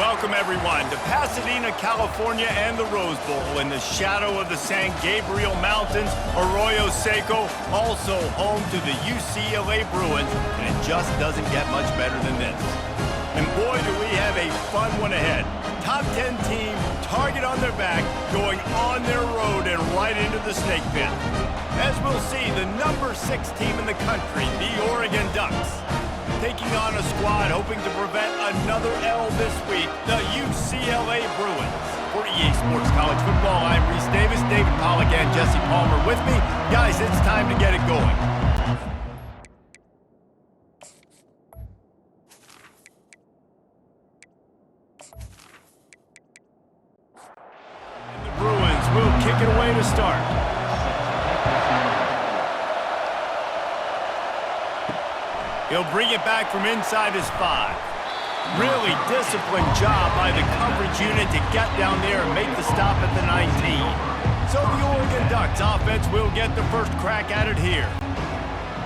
Welcome, everyone, to Pasadena, California and the Rose Bowl in the shadow of the San Gabriel Mountains, Arroyo Seco, also home to the UCLA Bruins, and it just doesn't get much better than this. And boy, do we have a fun one ahead. Top 10 team, target on their back, going on their road and right into the snake pit. As we'll see, the number 6 team in the country, the Oregon Ducks, taking on a squad hoping to prevent another L this week, the UCLA Bruins. For EA Sports College Football, I'm Reese Davis, David Pollack, and Jesse Palmer with me. Guys, it's time to get it going. And the Bruins will kick it away to start. He'll bring it back from inside his 5. Really disciplined job by the coverage unit to get down there and make the stop at the 19. So the Oregon Ducks offense will get the first crack at it here.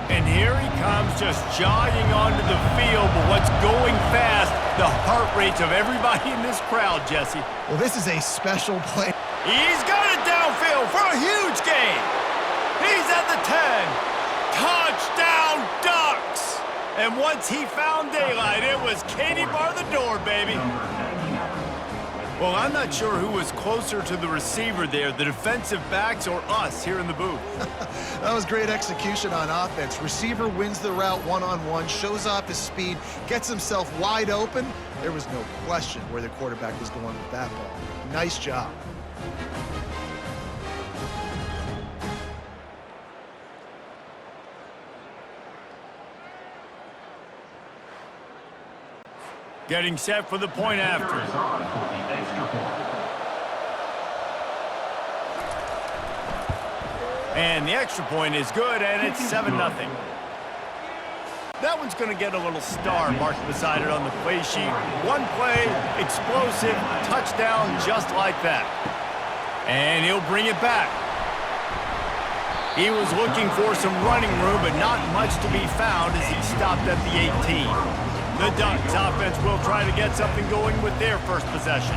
And here he comes, just jogging onto the field, but what's going fast, the heart rates of everybody in this crowd, Jesse. Well, this is a special play. He's got it downfield for a huge gain. He's at the 10. Touchdown, Ducks! And once he found daylight, it was Katie bar the door, baby. Well, I'm not sure who was closer to the receiver there, the defensive backs or us here in the booth. That was great execution on offense. Receiver wins the route one-on-one, shows off his speed, gets himself wide open. There was no question where the quarterback was going with that ball. Nice job. Getting set for the point after. And the extra point is good, and it's 7-0. That one's going to get a little star marked beside it on the play sheet. One play, explosive, touchdown, just like that. And he'll bring it back. He was looking for some running room, but not much to be found as he stopped at the 18. The Ducks offense will try to get something going with their first possession.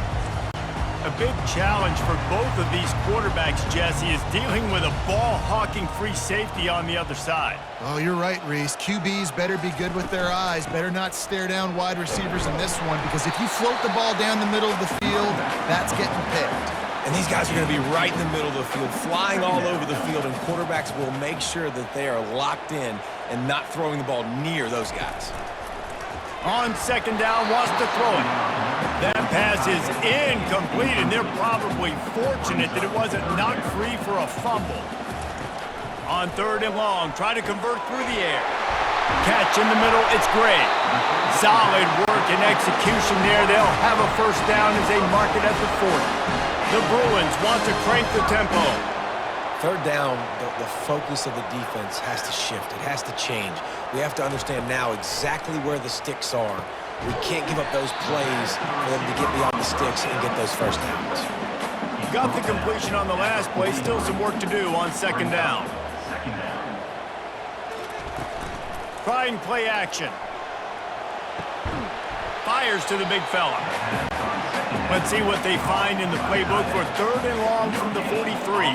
A big challenge for both of these quarterbacks, Jesse, is dealing with a ball-hawking free safety on the other side. Oh, you're right, Reese. QBs better be good with their eyes. Better not stare down wide receivers in this one, because if you float the ball down the middle of the field, that's getting picked. And these guys are going to be right in the middle of the field, flying all over the field, and quarterbacks will make sure that they are locked in and not throwing the ball near those guys. On second down, wants to throw it. That pass is incomplete, and they're probably fortunate that it wasn't knocked free for a fumble. On third and long, try to convert through the air. Catch in the middle, it's great. Solid work and execution there. They'll have a first down as they mark it at the 40. The Bruins want to crank the tempo. Third down, the focus of the defense has to shift. It has to change. We have to understand now exactly where the sticks are. We can't give up those plays for them to get beyond the sticks and get those first downs. Got the completion on the last play. Still some work to do on second down. Trying play action. Fires to the big fella. Let's see what they find in the playbook for third and long from the 43.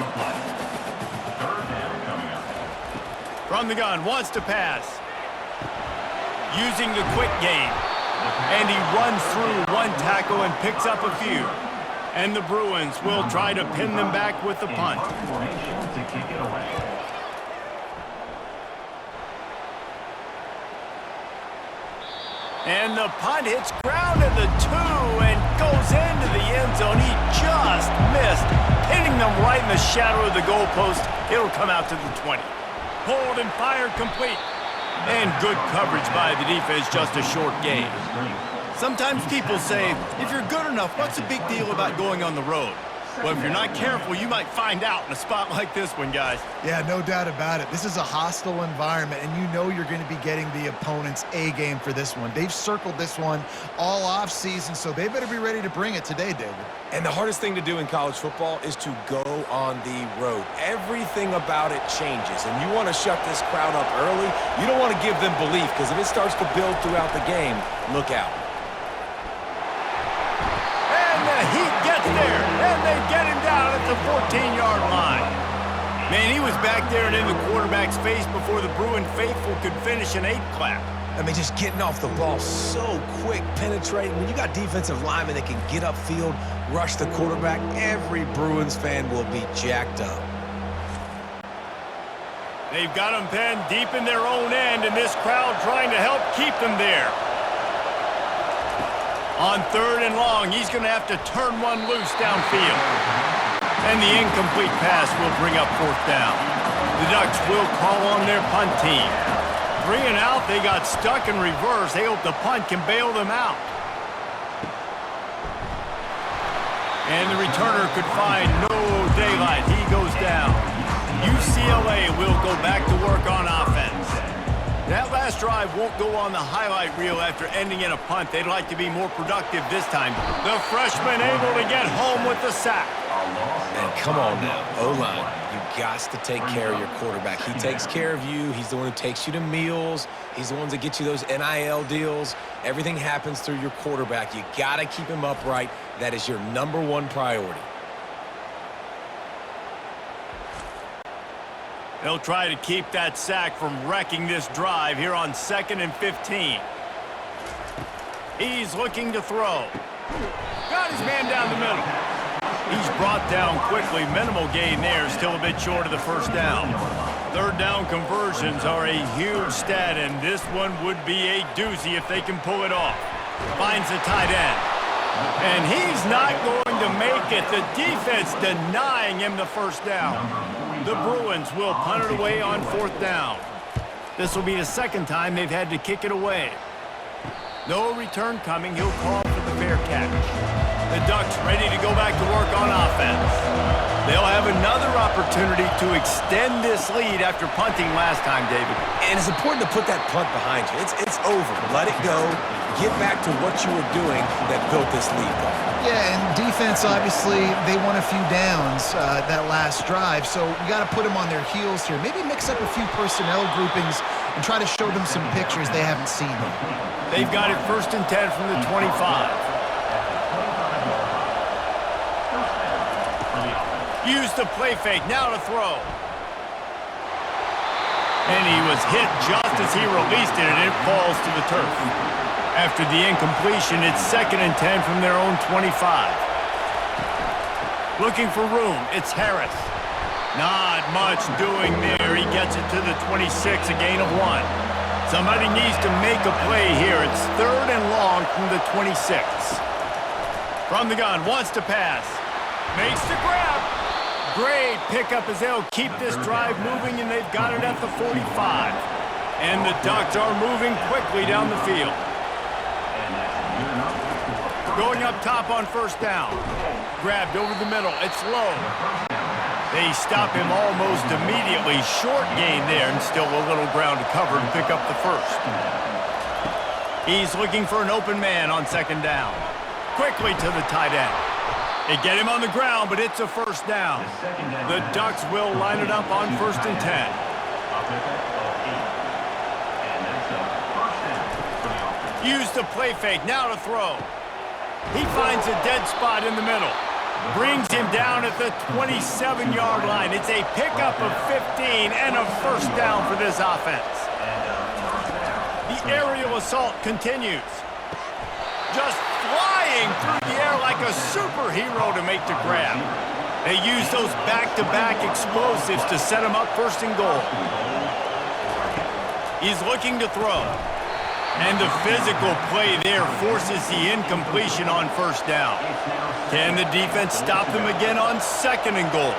From the gun, wants to pass. Using the quick game. And he runs through one tackle and picks up a few. And the Bruins will try to pin them back with the punt. And the punt hits ground at the 2 and goes into the end zone. He just missed, hitting them right in the shadow of the goalpost. It'll come out to the 20. Pulled and fired complete. And good coverage by the defense, just a short gain. Sometimes people say, if you're good enough, what's the big deal about going on the road? Well, if you're not careful, you might find out in a spot like this one, guys. Yeah, no doubt about it. This is a hostile environment, and you know you're going to be getting the opponent's A-game for this one. They've circled this one all off-season, so they better be ready to bring it today, David. And the hardest thing to do in college football is to go on the road. Everything about it changes, and you want to shut this crowd up early. You don't want to give them belief, because if it starts to build throughout the game, look out. the 14-yard line. Man, he was back there and in the quarterback's face before the Bruin faithful could finish an 8-clap. I mean, just getting off the ball so quick, penetrating. When you got defensive linemen that can get upfield, rush the quarterback, every Bruins fan will be jacked up. They've got them penned deep in their own end, and this crowd trying to help keep them there. On 3rd and long, he's going to have to turn one loose downfield. And the incomplete pass will bring up 4th down. The Ducks will call on their punt team. 3 and out, they got stuck in reverse. They hope the punt can bail them out. And the returner could find no daylight. He goes down. UCLA will go back to work on offense. That last drive won't go on the highlight reel after ending in a punt. They'd like to be more productive this time. The freshman able to get home with the sack. And come on now, O-line, you got to take care of your quarterback. He takes care of you. He's the one who takes you to meals. He's the one that gets you those NIL deals. Everything happens through your quarterback. You got to keep him upright. That is your #1 priority. They'll try to keep that sack from wrecking this drive here on 2nd and 15. He's looking to throw. Got his man down the middle. He's brought down quickly. Minimal gain there, still a bit short of the 1st down. 3rd down conversions are a huge stat, and this one would be a doozy if they can pull it off. Finds the tight end. And he's not going to make it. The defense denying him the 1st down. The Bruins will punt it away on 4th down. This will be the 2nd time they've had to kick it away. No return coming. He'll call for the fair catch. The Ducks ready to go back to work on offense. They'll have another opportunity to extend this lead after punting last time, David. And it's important to put that punt behind you. It's over. Let it go. Get back to what you were doing that built this lead. Yeah, and defense, obviously, they won a few downs that last drive, so you got to put them on their heels here. Maybe mix up a few personnel groupings and try to show them some pictures they haven't seen yet. They've got it 1st and 10 from the 25. Use the play fake, now to throw. And he was hit just as he released it, and it falls to the turf. After the incompletion, it's 2nd and 10 from their own 25. Looking for room, it's Harris. Not much doing there. He gets it to the 26, a gain of 1. Somebody needs to make a play here. It's 3rd and long from the 26. From the gun, wants to pass. Makes the grab. Great pickup as they'll keep this drive moving, and they've got it at the 45. And the Ducks are moving quickly down the field. Going up top on 1st down. Grabbed over the middle. It's low. They stop him almost immediately. Short gain there, and still a little ground to cover to pick up the 1st. He's looking for an open man on 2nd down. Quickly to the tight end. They get him on the ground, but it's a 1st down. The Ducks will line it up on 1st and 10. Use the play fake, now to throw. He finds a dead spot in the middle. Brings him down at the 27-yard line. It's a pickup of 15 and a 1st down for this offense. The aerial assault continues. Just flying through the air like a superhero to make the grab. They use those back-to-back explosives to set him up 1st and goal. He's looking to throw. And the physical play there forces the incompletion on 1st down. Can the defense stop them again on 2nd and goal?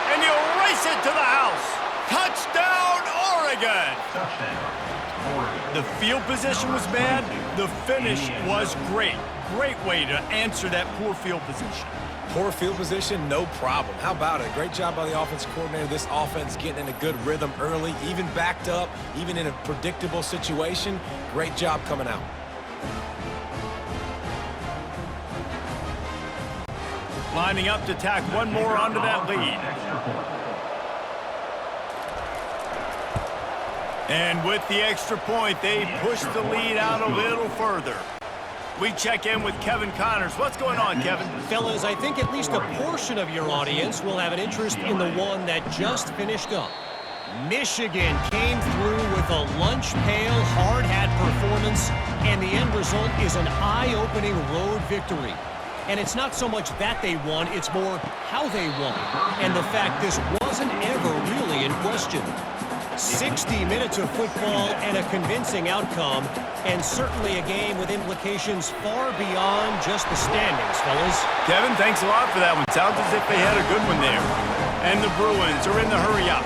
And he'll race it to the house. Touchdown, Oregon! The field position was bad. The finish was great. Great way to answer that poor field position. Poor field position, no problem. How about it? Great job by the offensive coordinator. This offense getting in a good rhythm early, even backed up, even in a predictable situation. Great job coming out. Lining up to tack one more onto that lead. And with the extra point, they push the lead out a little further. We check in with Kevin Connors. What's going on, Kevin? Fellas, I think at least a portion of your audience will have an interest in the one that just finished up. Michigan came through with a lunch pail, hard hat performance, and the end result is an eye-opening road victory. And it's not so much that they won, it's more how they won. And the fact this wasn't ever really in question. 60 minutes of football and a convincing outcome, and certainly a game with implications far beyond just the standings, fellas. Kevin, thanks a lot for that one. Sounds as if they had a good one there. And the Bruins are in the hurry-up.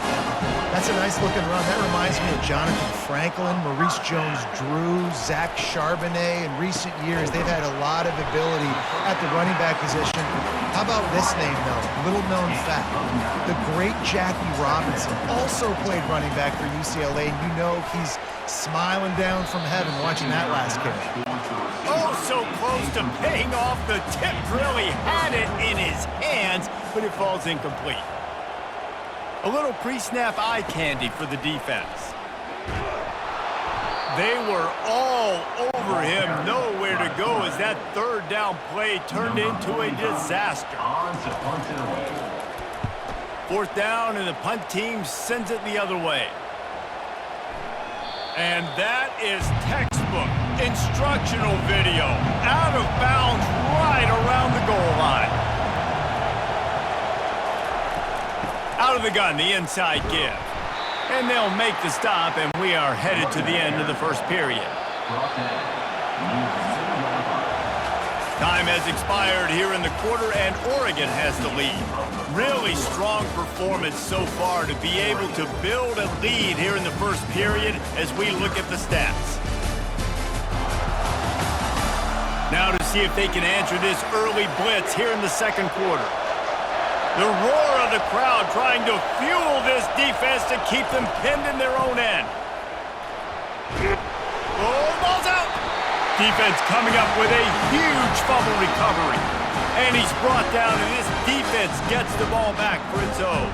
That's a nice-looking run. That reminds me of Jonathan Franklin, Maurice Jones-Drew, Zach Charbonnet. In recent years, they've had a lot of ability at the running back position. How about this name, though? Little-known fact. The great Jackie Robinson also played running back for UCLA, and you know he's smiling down from heaven watching that last carry. Oh, so close to paying off. The tip really had it in his hands, but it falls incomplete. A little pre-snap eye candy for the defense. They were all over him, nowhere to go as that third down play turned into a disaster. Fourth down, and the punt team sends it the other way. And that is textbook instructional video. Out of bounds right around the goal line. Out of the gun, the inside give. And they'll make the stop, and we are headed to the end of the first period. Time has expired here in the quarter, and Oregon has the lead. Really strong performance so far to be able to build a lead here in the first period as we look at the stats. Now to see if they can answer this early blitz here in the second quarter. The roar of the crowd trying to fuel this defense to keep them pinned in their own end. Oh, the ball's out! Defense coming up with a huge fumble recovery. And he's brought down, and this defense gets the ball back for its own.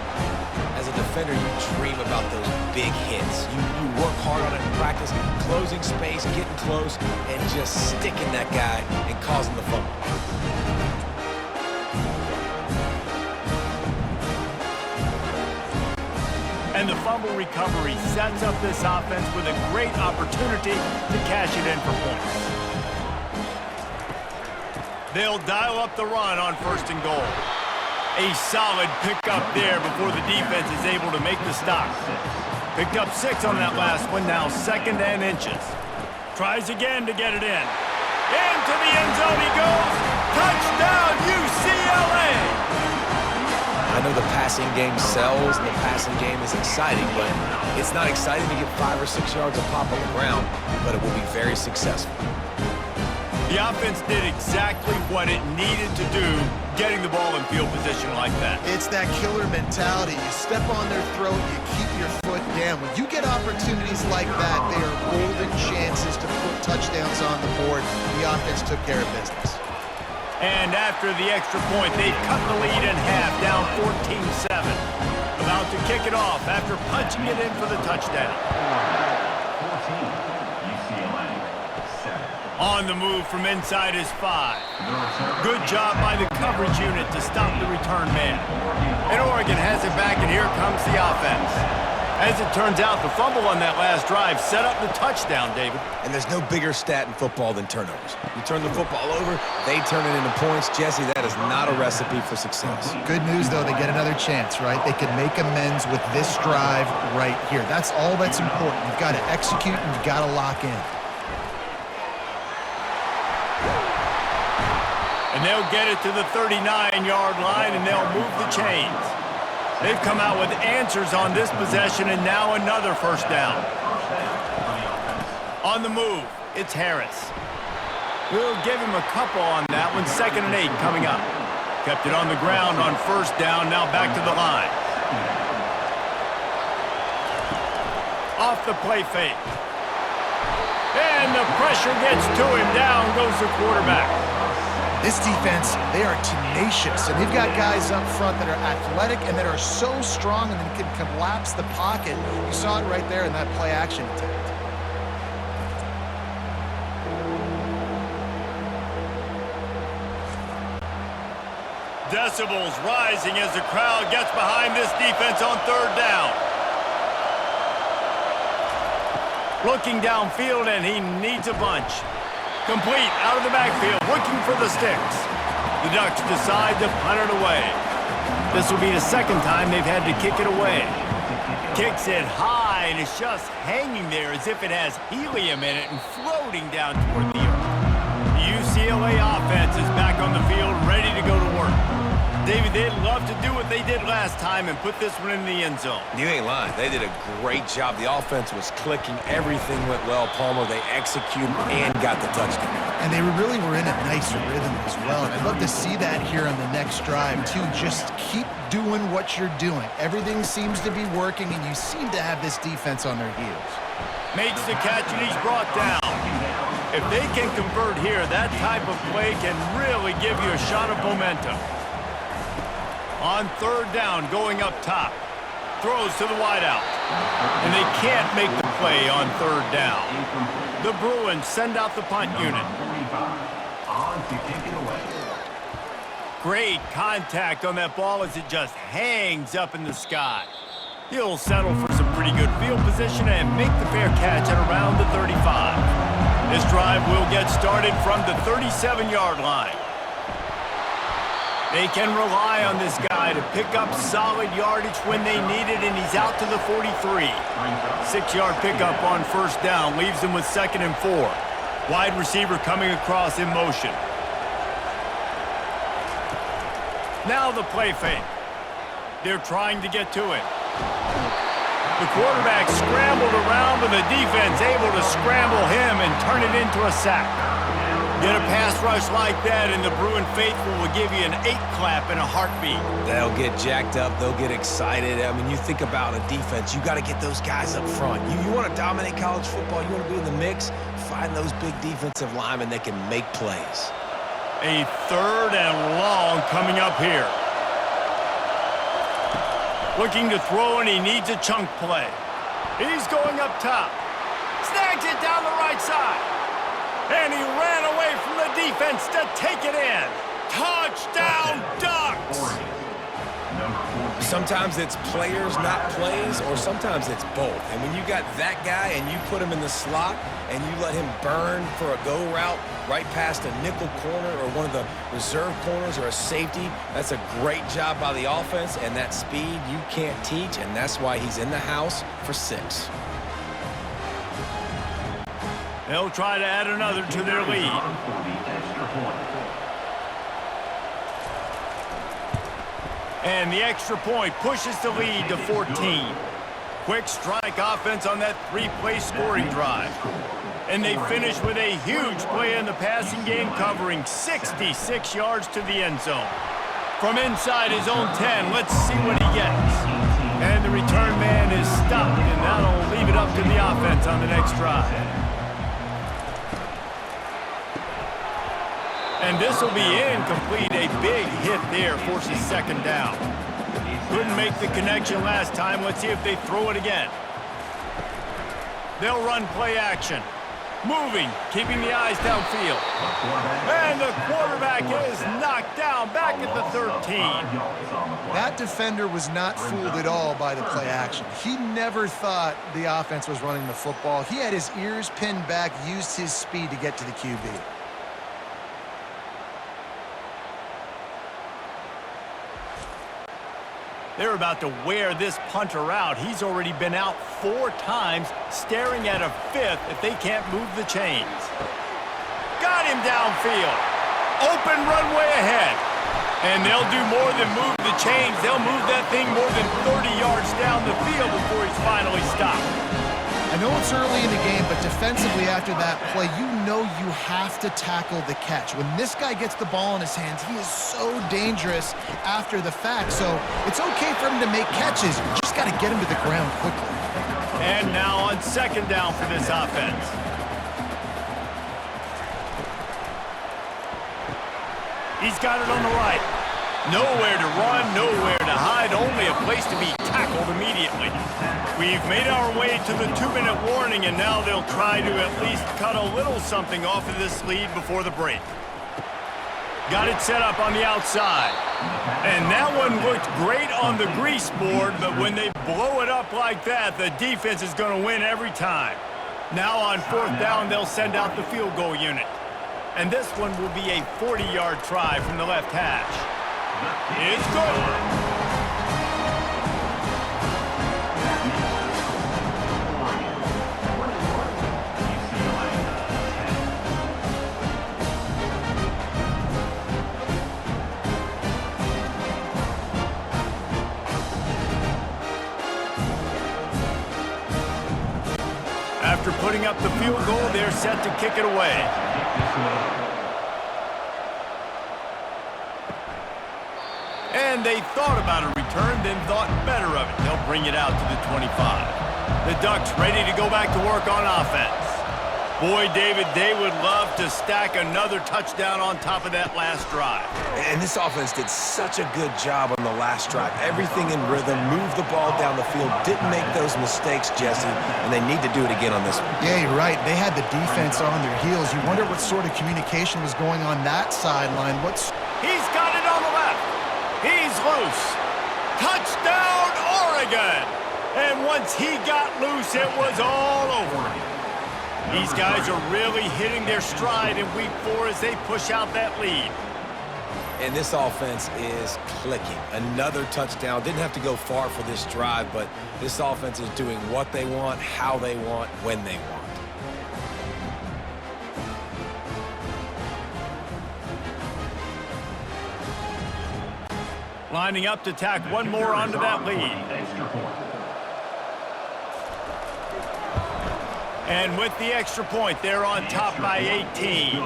As a defender, you dream about those big hits. You work hard on it in practice, closing space, getting close, and just sticking that guy and causing the fumble. And the fumble recovery sets up this offense with a great opportunity to cash it in for points. They'll dial up the run on first and goal. A solid pickup there before the defense is able to make the stop. Picked up 6 on that last one, now second and inches. Tries again to get it in. Into the end zone he goes. Touchdown, UCLA! I know the passing game sells and the passing game is exciting, but it's not exciting to get 5 or 6 yards of pop on the ground, but it will be very successful. The offense did exactly what it needed to do, getting the ball in field position like that. It's that killer mentality. You step on their throat, you keep your foot down. When you get opportunities like that, they are golden chances to put touchdowns on the board. The offense took care of business. And after the extra point, they've cut the lead in half, down 14-7. About to kick it off after punching it in for the touchdown. On the move from inside his 5. Good job by the coverage unit to stop the return man. And Oregon has it back, and here comes the offense. As it turns out, the fumble on that last drive set up the touchdown, David. And there's no bigger stat in football than turnovers. You turn the football over, they turn it into points. Jesse, that is not a recipe for success. Good news, though, they get another chance, right? They can make amends with this drive right here. That's all that's important. You've got to execute and you've got to lock in. And they'll get it to the 39-yard line, and they'll move the chains. They've come out with answers on this possession, and now another first down. On the move, it's Harris. We'll give him a couple on that one. 2nd and 8 coming up. Kept it on the ground on first down, now back to the line. Off the play fake. And the pressure gets to him. Down goes the quarterback. This defense, they are tenacious, and they've got guys up front that are athletic and that are so strong and can collapse the pocket. You saw it right there in that play-action attempt. Decibels rising as the crowd gets behind this defense on third down. Looking downfield, and he needs a bunch. Complete out of the backfield, looking for the sticks. The Ducks decide to punt it away. This will be the second time they've had to kick it away. Kicks it high, and it's just hanging there as if it has helium in it and floating down toward the earth. The UCLA offense is back on the field, ready to go to work. David, they'd love to do what they did last time and put this one in the end zone. You ain't lying. They did a great job. The offense was clicking. Everything went well, Palmer. They executed and got the touchdown. And they really were in a nice rhythm as well. And I'd love to see that here on the next drive, too. Just keep doing what you're doing. Everything seems to be working, and you seem to have this defense on their heels. Makes the catch, and he's brought down. If they can convert here, that type of play can really give you a shot of momentum. On third down, going up top. Throws to the wideout. And they can't make the play on third down. The Bruins send out the punt unit. Great contact on that ball as it just hangs up in the sky. He'll settle for some pretty good field position and make the fair catch at around the 35. This drive will get started from the 37-yard line. They can rely on this guy to pick up solid yardage when they need it, and he's out to the 43. 6-yard pickup on first down leaves them with 2nd and 4. Wide receiver coming across in motion. Now the play fake. They're trying to get to it. The quarterback scrambled around, but the defense able to scramble him and turn it into a sack. Get a pass rush like that, and the Bruin faithful will give you an 8-clap in a heartbeat. They'll get jacked up. They'll get excited. I mean, you think about a defense. You got to get those guys up front. You want to dominate college football. You want to be in the mix. Find those big defensive linemen that can make plays. A 3rd and long coming up here. Looking to throw, and he needs a chunk play. He's going up top. Snags it down the right side. And he ran away from the defense to take it in. Touchdown, Ducks! Sometimes it's players, not plays, or sometimes it's both. And when you got that guy and you put him in the slot and you let him burn for a go route right past a nickel corner or one of the reserve corners or a safety, that's a great job by the offense, and that speed you can't teach, and that's why he's in the house for 6. They'll try to add another to their lead. And the extra point pushes the lead to 14. Quick strike offense on that 3-play scoring drive. And they finish with a huge play in the passing game, covering 66 yards to the end zone. From inside his own 10, let's see what he gets. And the return man is stopped, and that'll leave it up to the offense on the next drive. And this will be incomplete. A big hit there forces 2nd down. Couldn't make the connection last time. Let's see if they throw it again. They'll run play action. Moving, keeping the eyes downfield. And the quarterback is knocked down back at the 13. That defender was not fooled at all by the play action. He never thought the offense was running the football. He had his ears pinned back, used his speed to get to the QB. They're about to wear this punter out. He's already been out 4 times, staring at a 5th if they can't move the chains. Got him downfield. Open runway ahead. And they'll do more than move the chains. They'll move that thing more than 30 yards down the field before he's finally stopped. I know it's early in the game, but defensively after that play, you know you have to tackle the catch. When this guy gets the ball in his hands, he is so dangerous after the fact. So it's okay for him to make catches. You just got to get him to the ground quickly. And now on 2nd down for this offense. He's got it on the right. Nowhere to run, nowhere to hide, only a place to be tackled immediately. We've made our way to the 2-minute warning, and now they'll try to at least cut a little something off of this lead before the break. Got it set up on the outside. And that one looked great on the grease board, but when they blow it up like that, the defense is going to win every time. Now on 4th down, they'll send out the field goal unit. And this one will be a 40-yard try from the left hash. It's good. After putting up the field goal, they're set to kick it away. And they thought about a return, then thought better of it. They'll bring it out to the 25. The Ducks ready to go back to work on offense. Boy, David, they would love to stack another touchdown on top of that last drive. And this offense did such a good job on the last drive. Everything in rhythm, moved the ball down the field, didn't make those mistakes, Jesse, and they need to do it again on this one. Yeah, you're right. They had the defense on their heels. You wonder what sort of communication was going on that sideline. He's got it on the left. He's loose. Touchdown, Oregon! And once he got loose, it was all over. These guys are really hitting their stride in week 4 as they push out that lead. And this offense is clicking. Another touchdown. Didn't have to go far for this drive, but this offense is doing what they want, how they want, when they want. Lining up to tack one more onto that lead. And with the extra point, they're on top by 18.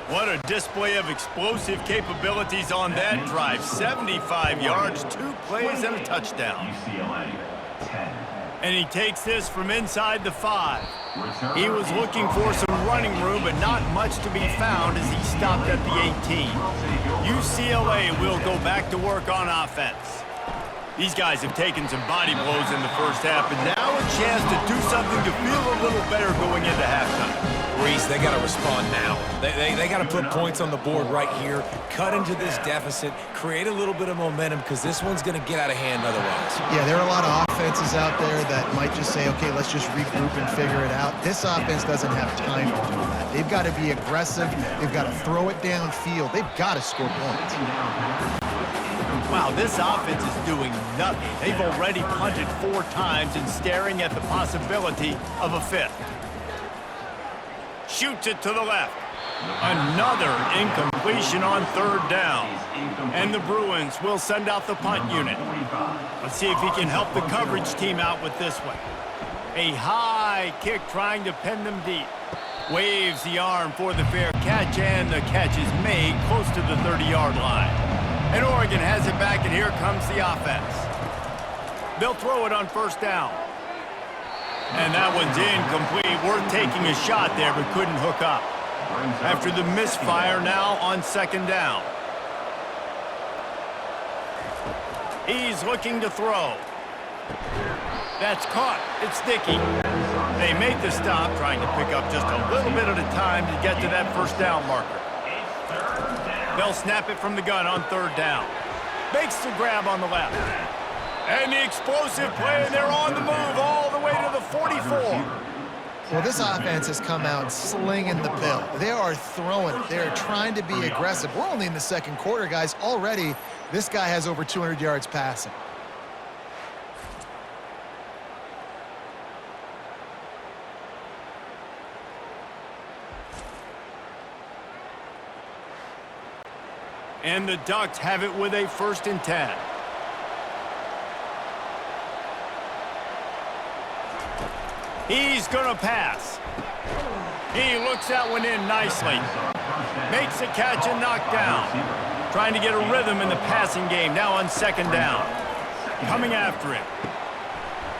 What a display of explosive capabilities on that drive. 75 yards, 2 plays, and a touchdown. And he takes this from inside the 5. He was looking for some running room, but not much to be found as he stopped at the 18. UCLA will go back to work on offense. These guys have taken some body blows in the first half, and now a chance to do something to feel a little better going into halftime. Reese, they got to respond now. They got to put points on the board right here, cut into this deficit, create a little bit of momentum, because this one's going to get out of hand otherwise. Yeah, there are a lot of offenses out there that might just say, okay, let's just regroup and figure it out. This offense doesn't have time to do that. They've got to be aggressive. They've got to throw it downfield. They've got to score points. Wow, this offense is doing nothing. They've already punted 4 times and staring at the possibility of a 5th. Shoots it to the left. Another incompletion on 3rd down. And the Bruins will send out the punt unit. Let's see if he can help the coverage team out with this one. A high kick trying to pin them deep. Waves the arm for the fair catch, and the catch is made close to the 30-yard line. And Oregon has it back, and here comes the offense. They'll throw it on 1st down. And that one's incomplete. Worth taking a shot there, but couldn't hook up. After the misfire, now on 2nd down. He's looking to throw. That's caught. It's sticky. They make the stop, trying to pick up just a little bit at a time to get to that 1st down marker. They'll snap it from the gun on 3rd down. Makes the grab on the left. And the explosive play, and they're on the move all the way to the 44. Well, this offense has come out slinging the pill. They are throwing it. They're trying to be aggressive. We're only in the 2nd quarter, guys. Already, this guy has over 200 yards passing. And the Ducks have it with a 1st and 10. He's going to pass. He looks that one in nicely. Makes a catch and knocked down. Trying to get a rhythm in the passing game, now on 2nd down. Coming after him.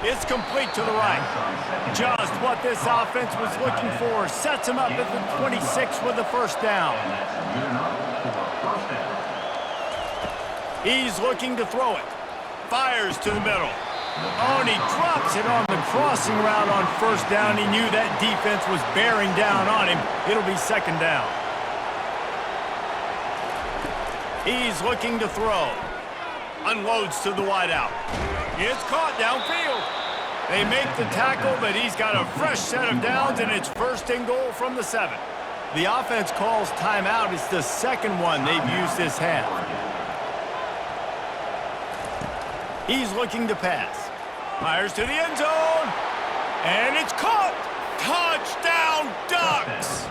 It's complete to the right. Just what this offense was looking for. Sets him up at the 26 with the 1st down. He's looking to throw it. Fires to the middle. Oh, and he drops it on the crossing route on 1st down. He knew that defense was bearing down on him. It'll be 2nd down. He's looking to throw. Unloads to the wideout. It's caught downfield. They make the tackle, but he's got a fresh set of downs, and it's 1st and goal from the 7. The offense calls timeout. It's the second one they've used this half. He's looking to pass. Fires to the end zone. And it's caught. Touchdown, Ducks!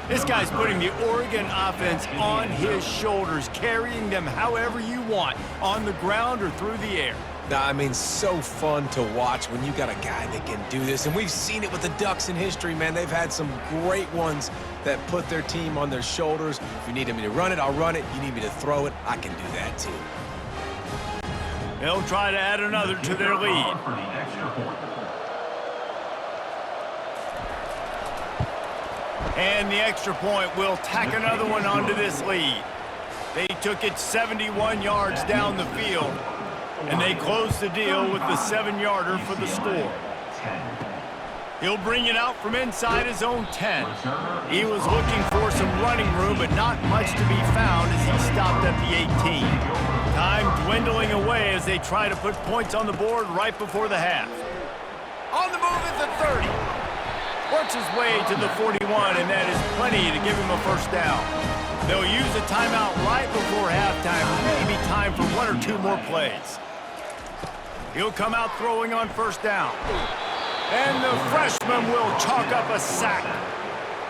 This guy's putting the Oregon offense on his shoulders, carrying them however you want, on the ground or through the air. I mean, so fun to watch when you got a guy that can do this. And we've seen it with the Ducks in history, man. They've had some great ones that put their team on their shoulders. If you need me to run it, I'll run it. You need me to throw it, I can do that too. They'll try to add another to their lead. And the extra point will tack another one onto this lead. They took it 71 yards down the field, and they closed the deal with the 7-yarder for the score. He'll bring it out from inside his own 10. He was looking for some running room, but not much to be found as he stopped at the 18. Time dwindling away as they try to put points on the board right before the half. On the move at the 30. Works his way to the 41, and that is plenty to give him a 1st down. They'll use a timeout right before halftime, maybe time for 1 or 2 more plays. He'll come out throwing on 1st down. And the freshman will chalk up a sack.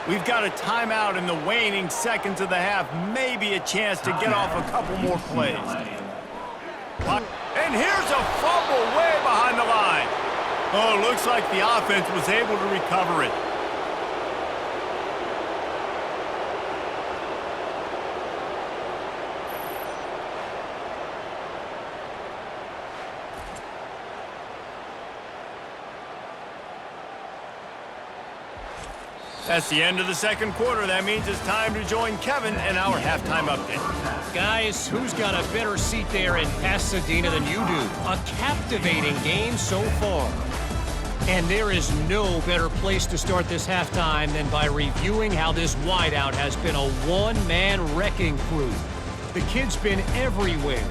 We've got a timeout in the waning seconds of the half, maybe a chance to get off a couple more plays. And here's a fumble way behind the line. Oh, looks like the offense was able to recover it. That's the end of the 2nd quarter. That means it's time to join Kevin in our halftime update. Guys, who's got a better seat there in Pasadena than you do? A captivating game so far. And there is no better place to start this halftime than by reviewing how this wideout has been a one-man wrecking crew. The kid's been everywhere.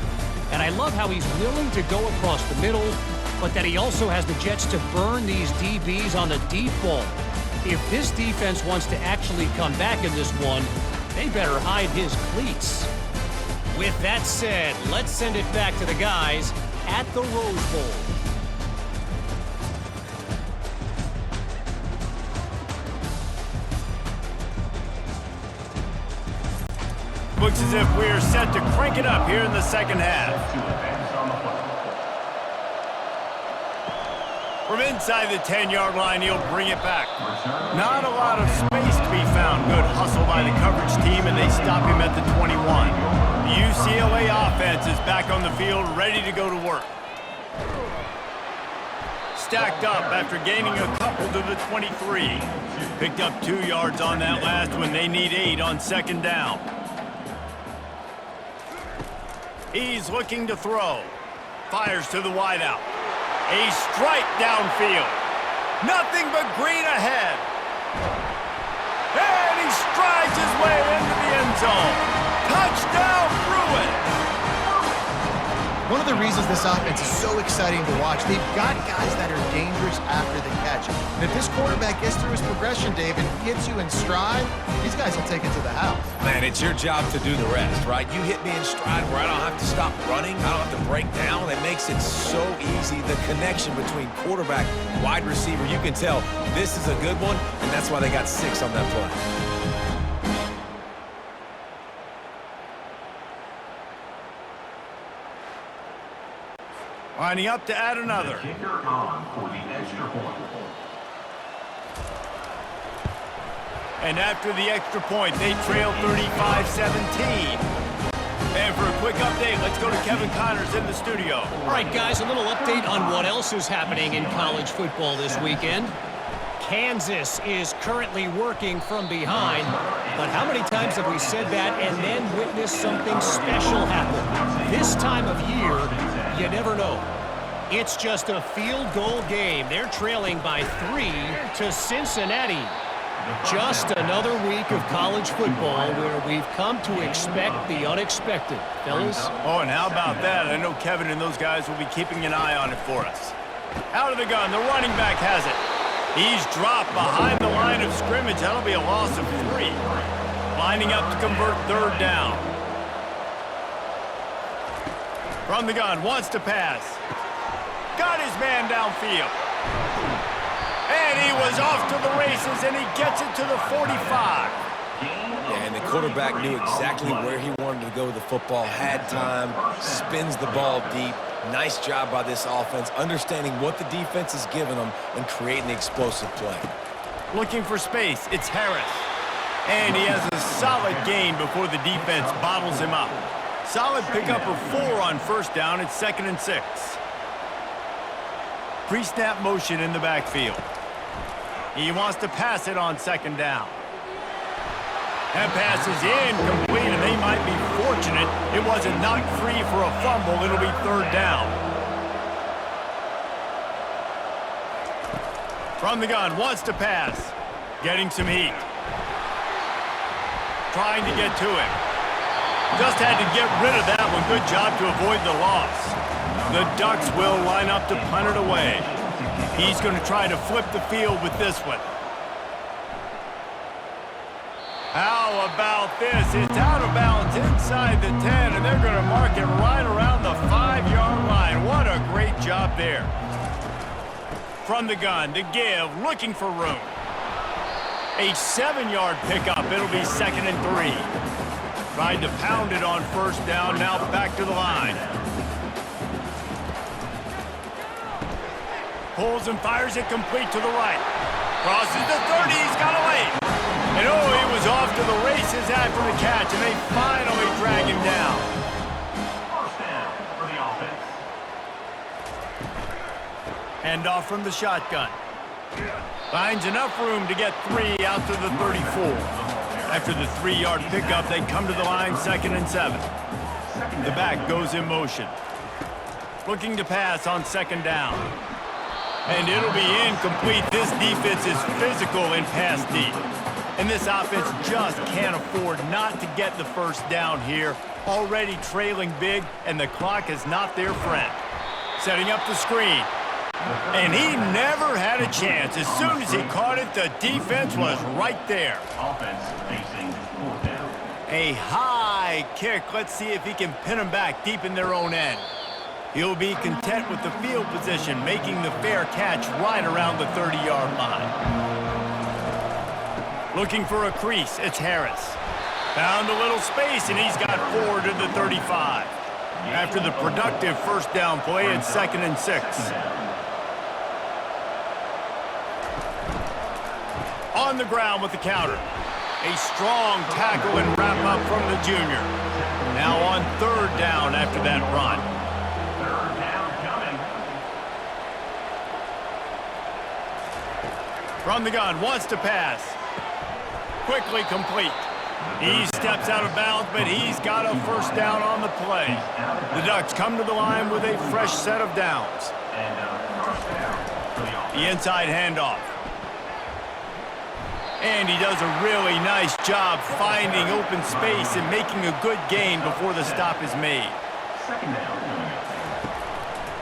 And I love how he's willing to go across the middle, but that he also has the jets to burn these DBs on the deep ball. If this defense wants to actually come back in this one, they better hide his cleats. With that said, let's send it back to the guys at the Rose Bowl. Looks as if we're set to crank it up here in the 2nd half. From inside the 10-yard line, he'll bring it back. Not a lot of space to be found. Good hustle by the coverage team, and they stop him at the 21. The UCLA offense is back on the field, ready to go to work. Stacked up after gaining a couple to the 23. Picked up 2 yards on that last one. They need 8 on 2nd down. He's looking to throw. Fires to the wideout. A strike downfield. Nothing but green ahead. And he strides his way into the end zone. Touchdown, Bruin. One of the reasons this offense is so exciting to watch, they've got guys that are dangerous after the catch. And if this quarterback gets through his progression, Dave, and gets you in stride, these guys will take it to the house. Man, it's your job to do the rest, right? You hit me in stride where I don't have to stop running. I don't have to break down. It makes it so easy. The connection between quarterback, wide receiver, you can tell this is a good one, and that's why they got 6 on that play. Lining up to add another. And after the extra point, they trail 35-17. And for a quick update, let's go to Kevin Connors in the studio. All right, guys, a little update on what else is happening in college football this weekend. Kansas is currently working from behind, but how many times have we said that and then witnessed something special happen? This time of year, you never know. It's just a field goal game. They're trailing by 3 to Cincinnati. Just another week of college football where we've come to expect the unexpected. Fellas? Oh, and how about that? I know Kevin and those guys will be keeping an eye on it for us. Out of the gun, the running back has it. He's dropped behind the line of scrimmage. That'll be a loss of 3. Lining up to convert third down. From the gun, wants to pass. Got his man downfield. And he was off to the races, and he gets it to the 45. Yeah, and the quarterback knew exactly where he wanted to go with the football, had time, spins the ball deep. Nice job by this offense, understanding what the defense is giving them and creating the explosive play. Looking for space, it's Harris. And he has a solid gain before the defense bottles him up. Solid pickup of 4 on first down. It's 2nd and 6. Pre-snap motion in the backfield. He wants to pass it on 2nd down. That pass is incomplete, and they might be fortunate it wasn't knocked free for a fumble. It'll be 3rd down. From the gun, wants to pass. Getting some heat. Trying to get to him. Just had to get rid of that one. Good job to avoid the loss. The Ducks will line up to punt it away. He's going to try to flip the field with this one. How about this? It's out of bounds inside the 10, and they're going to mark it right around the 5-yard line. What a great job there. From the gun, the give, looking for room. A 7-yard pickup. It'll be 2nd and 3. Tried to pound it on first down, now back to the line. Pulls and fires it complete to the right. Crosses the 30, he's got away. And oh, he was off to the races after the catch, and they finally drag him down. First down for the offense. Hand off from the shotgun. Finds enough room to get 3 out to the 34. After the 3-yard pickup, they come to the line 2nd and 7. The back goes in motion. Looking to pass on 2nd down. And it'll be incomplete. This defense is physical and pass deep. And this offense just can't afford not to get the first down here. Already trailing big, and the clock is not their friend. Setting up the screen. And he never had a chance. As soon as he caught it, the defense was right there. Offense facing 4th down. A high kick. Let's see if he can pin them back deep in their own end. He'll be content with the field position, making the fair catch right around the 30-yard line. Looking for a crease, it's Harris. Found a little space, and he's got 4 to the 35. After the productive first down play, it's 2nd and 6. On the ground with the counter. A strong tackle and wrap up from the junior. Now on 3rd down after that run. 3rd down coming. From the gun, wants to pass. Quickly complete. He steps out of bounds, but he's got a first down on the play. The Ducks come to the line with a fresh set of downs. And first down for the offense. The inside handoff. And he does a really nice job finding open space and making a good gain before the stop is made. 2nd down.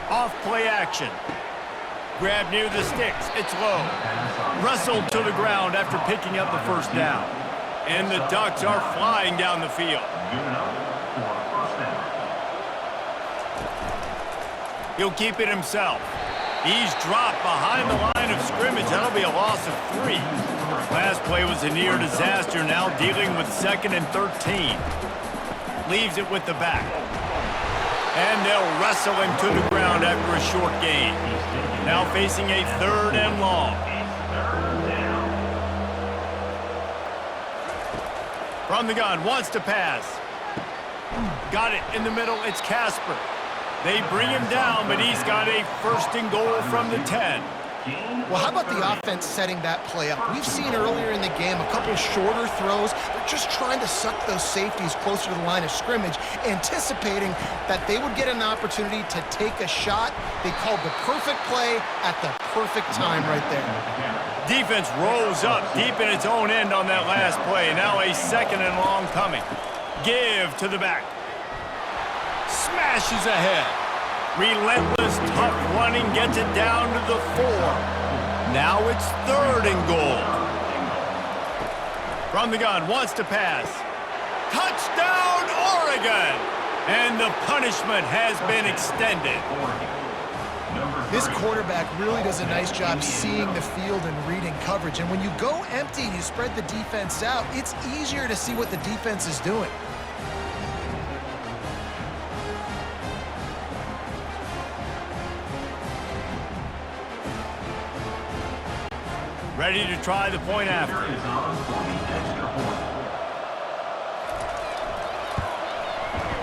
Off play action. Grab near the sticks. It's low. Wrestled to the ground after picking up the first down. And the Ducks are flying down the field. Moving up for first down. He'll keep it himself. He's dropped behind the line of scrimmage. That'll be a loss of 3. Last play was a near disaster, now dealing with 2nd and 13. Leaves it with the back. And they'll wrestle him to the ground after a short gain. Now facing a 3rd and long. 3rd down. From the gun, wants to pass. Got it in the middle, it's Casper. They bring him down, but he's got a 1st and goal from the 10. Well, how about the offense setting that play up? We've seen earlier in the game a couple shorter throws. They're just trying to suck those safeties closer to the line of scrimmage, anticipating that they would get an opportunity to take a shot. They called the perfect play at the perfect time right there. Defense rose up deep in its own end on that last play. Now a second and long coming. Give to the back. Smashes ahead. Relentless, tough running gets it down to the 4. Now it's 3rd and goal. From the gun, wants to pass. Touchdown, Oregon! And the punishment has been extended. This quarterback really does a nice job seeing the field and reading coverage. And when you go empty and you spread the defense out, it's easier to see what the defense is doing. Ready to try the point after.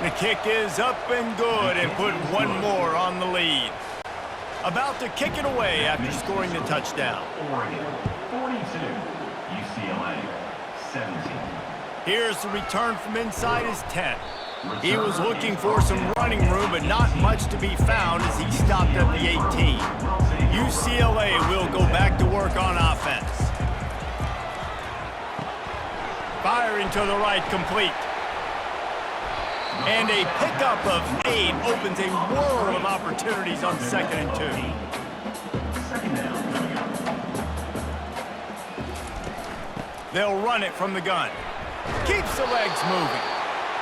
The kick is up and good and put one more on the lead. About to kick it away after scoring the touchdown. Oregon 42, UCLA 17. Here's the return from inside his 10. He was looking for some running room, but not much to be found as he stopped at the 18. UCLA will go back to work on offense. Firing to the right, complete. And a pickup of 8 opens a world of opportunities on 2nd and 2. Second down. They'll run it from the gun. Keeps the legs moving.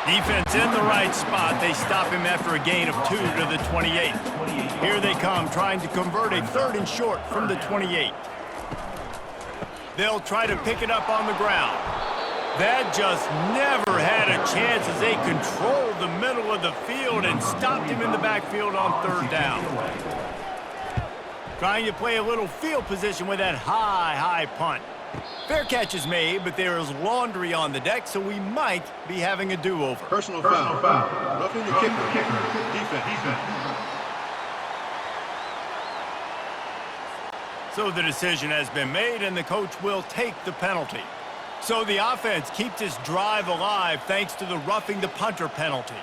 Defense in the right spot. They stop him after a gain of 2 to the 28. Here they come, trying to convert a 3rd and short from the 28. They'll try to pick it up on the ground. That just never had a chance as they controlled the middle of the field and stopped him in the backfield on 3rd down. Trying to play a little field position with that high punt. Fair catch is made, but there is laundry on the deck, so we might be having a do-over. Personal foul. Roughing the kicker. Defense. So the decision has been made, and the coach will take the penalty. So the offense keeps this drive alive thanks to the roughing the punter penalty.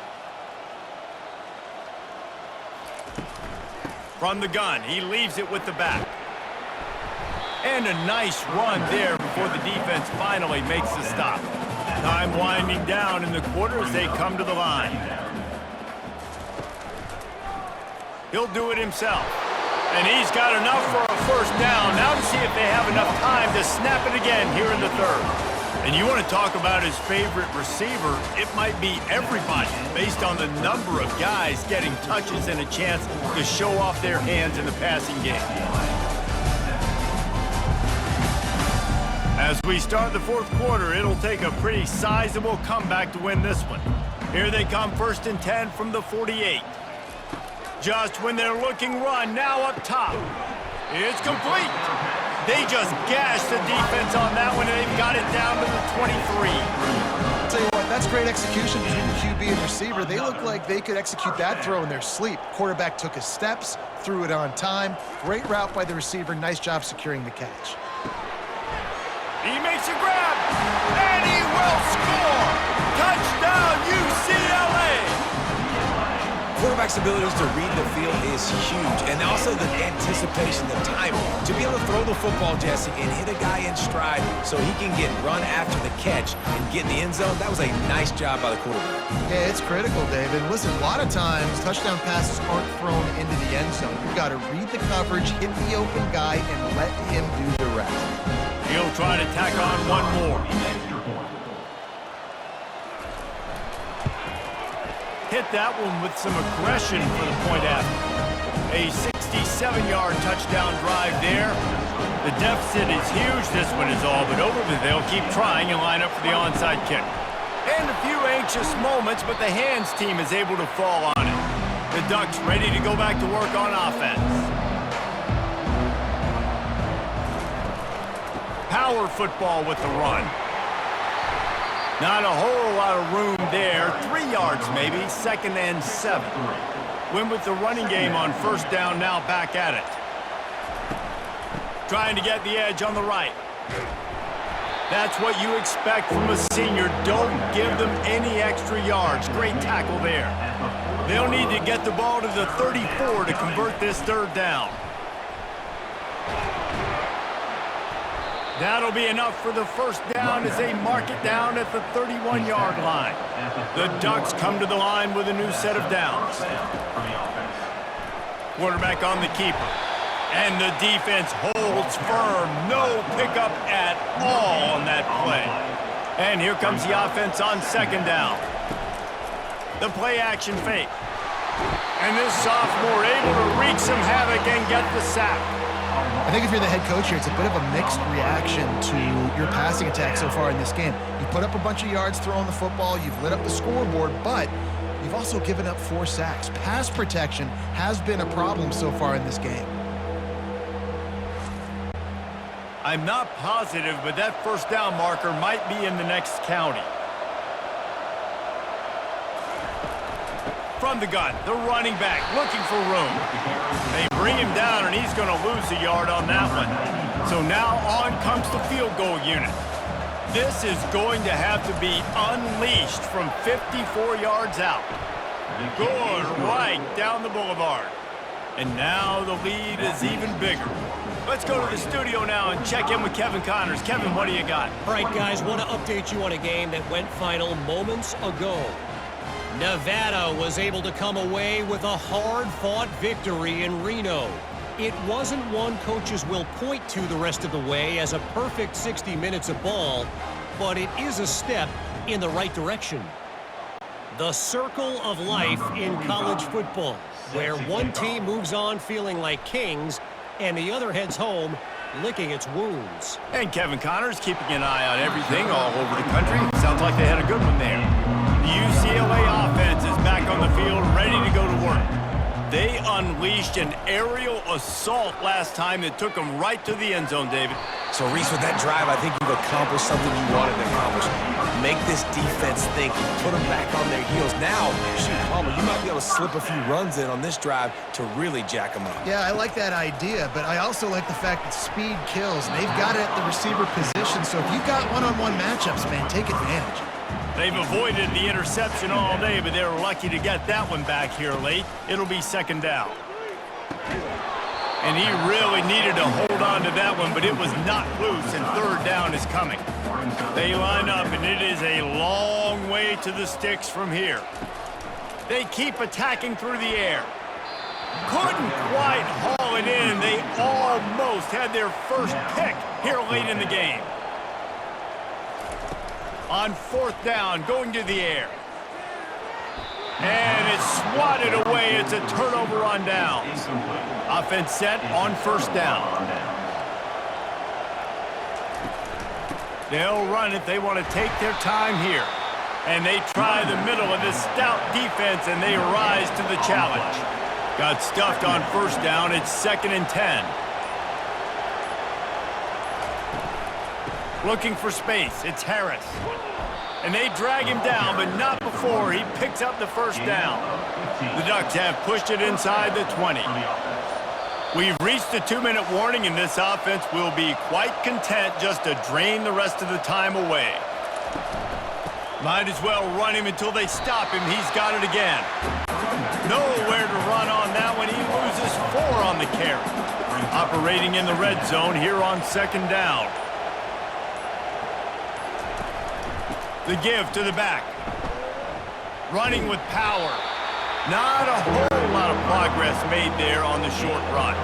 From the gun, he leaves it with the back. And a nice run there before the defense finally makes the stop. Time winding down in the quarter as they come to the line. He'll do it himself. And he's got enough for a 1st down. Now to see if they have enough time to snap it again here in the 3rd. And you want to talk about his favorite receiver, it might be everybody based on the number of guys getting touches and a chance to show off their hands in the passing game. As we start the 4th quarter, it'll take a pretty sizable comeback to win this one. Here they come, 1st and 10 from the 48. Just when they're looking run, now up top. It's complete. They just gashed the defense on that one, and they've got it down to the 23. I'll tell you what, that's great execution between the QB and receiver. They look like they could execute that throw in their sleep. Quarterback took his steps, threw it on time. Great route by the receiver. Nice job securing the catch. He makes a grab, and he will score! Touchdown, UCLA! Quarterback's abilities to read the field is huge, and also the anticipation, the timing. To be able to throw the football, Jesse, and hit a guy in stride so he can get run after the catch and get in the end zone, that was a nice job by the quarterback. Yeah, it's critical, David. Listen, a lot of times, touchdown passes aren't thrown into the end zone. You've got to read the coverage, hit the open guy, and let him do the rest. He'll try to tack on one more. Hit that one with some aggression for the point after. A 67-yard touchdown drive there. The deficit is huge. This one is all but over, but they'll keep trying and line up for the onside kick. And a few anxious moments, but the hands team is able to fall on it. The Ducks ready to go back to work on offense. Power football with the run. Not a whole lot of room there. 3 yards maybe, 2nd and 7. Win with the running game on 1st down, now back at it. trying to get the edge on the right. That's what you expect from a senior. Don't give them any extra yards. Great tackle there. They'll need to get the ball to the 34 to convert this third down. That'll be enough for the first down as they mark it down at the 31-yard line. The Ducks come to the line with a new set of downs. Quarterback on the keeper. And the defense holds firm. No pickup at all on that play. And here comes the offense on second down. The play action fake. And this sophomore able to wreak some havoc and get the sack. I think if you're the head coach here, it's a bit of a mixed reaction to your passing attack so far in this game. You put up a bunch of yards throwing the football, you've lit up the scoreboard, but you've also given up 4 sacks. Pass protection has been a problem so far in this game. I'm not positive, but that first down marker might be in the next county. From the gun, the running back looking for room. They bring him down, and he's going to lose a yard on that one. So now on comes the field goal unit. This is going to have to be unleashed from 54 yards out. Good right down the boulevard. And now the lead is even bigger. Let's go to the studio now and check in with Kevin Connors. Kevin, what do you got? All right, guys, want to update you on a game that went final moments ago. Nevada was able to come away with a hard-fought victory in Reno. It wasn't one coaches will point to the rest of the way as a perfect 60 minutes of ball, but it is a step in the right direction. The circle of life in college football, where one team moves on feeling like kings and the other heads home licking its wounds. And Kevin Connors keeping an eye on everything all over the country. Sounds like they had a good one there. The UCLA offense is back on the field, ready to go to work. They unleashed an aerial assault last time that took them right to the end zone, David. So, Reese, with that drive, I think you've accomplished something you wanted to accomplish. Make this defense think, put them back on their heels. Now, shoot, Palmer, you might be able to slip a few runs in on this drive to really jack them up. Yeah, I like that idea, but I also like the fact that speed kills. And they've got it at the receiver position, so if you've got one-on-one matchups, man, take advantage. They've avoided the interception all day, but they were lucky to get that one back here late. It'll be second down. And he really needed to hold on to that one, but it was not loose, and third down is coming. They line up, and it is a long way to the sticks from here. They keep attacking through the air. Couldn't quite haul it in. They almost had their first pick here late in the game. On fourth down, going to the air. And it's swatted away. It's a turnover on downs. Offense set on first down. They'll run it. They want to take their time here. And they try the middle of this stout defense, and they rise to the challenge. Got stuffed on first down. It's 2nd and 10. Looking for space. It's Harris. And they drag him down, but not before he picks up the first down. The Ducks have pushed it inside the 20. We've reached the 2-minute warning, and this offense will be quite content just to drain the rest of the time away. Might as well run him until they stop him. He's got it again. Nowhere to run on that one. He loses 4 on the carry. Operating in the red zone here on second down. The give to the back. Running with power. Not a whole lot of progress made there on the short run.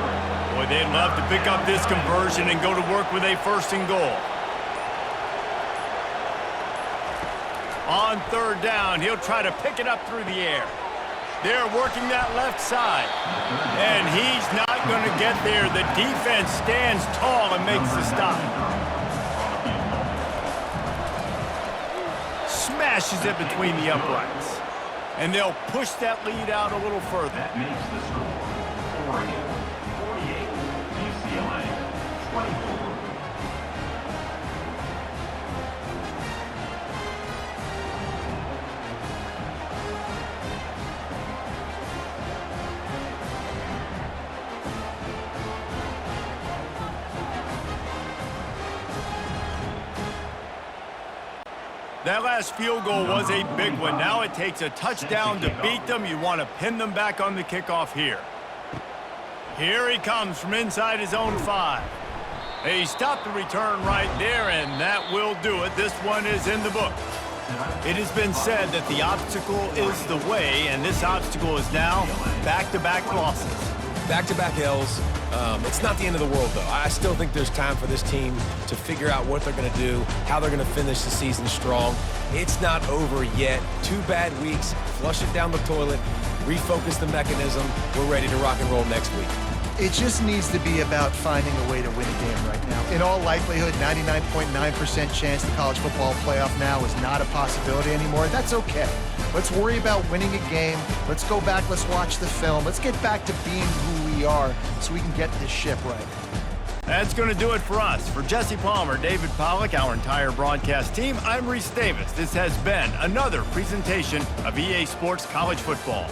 Boy, they'd love to pick up this conversion and go to work with a 1st and goal. On third down, he'll try to pick it up through the air. They're working that left side. And he's not going to get there. The defense stands tall and makes the stop. Smashes it between the uprights. And they'll push that lead out a little further. That makes the score Oregon 48, UCLA 24. That last field goal was a big one. Now it takes a touchdown to beat them. You want to pin them back on the kickoff here. Here he comes from inside his own 5. He stopped the return right there, and that will do it. This one is in the book. It has been said that the obstacle is the way, and this obstacle is now back-to-back losses. Back-to-back L's. It's not the end of the world, though. I still think there's time for this team to figure out what they're going to do, how they're going to finish the season strong. It's not over yet. 2 bad weeks. Flush it down the toilet. Refocus the mechanism. We're ready to rock and roll next week. It just needs to be about finding a way to win a game right now. In all likelihood, 99.9% chance the college football playoff now is not a possibility anymore. That's okay. Let's worry about winning a game. Let's go back. Let's watch the film. Let's get back to being who we are so we can get this ship right. That's going to do it for us. For Jesse Palmer, David Pollack, our entire broadcast team, I'm Reese Davis. This has been another presentation of EA Sports College Football.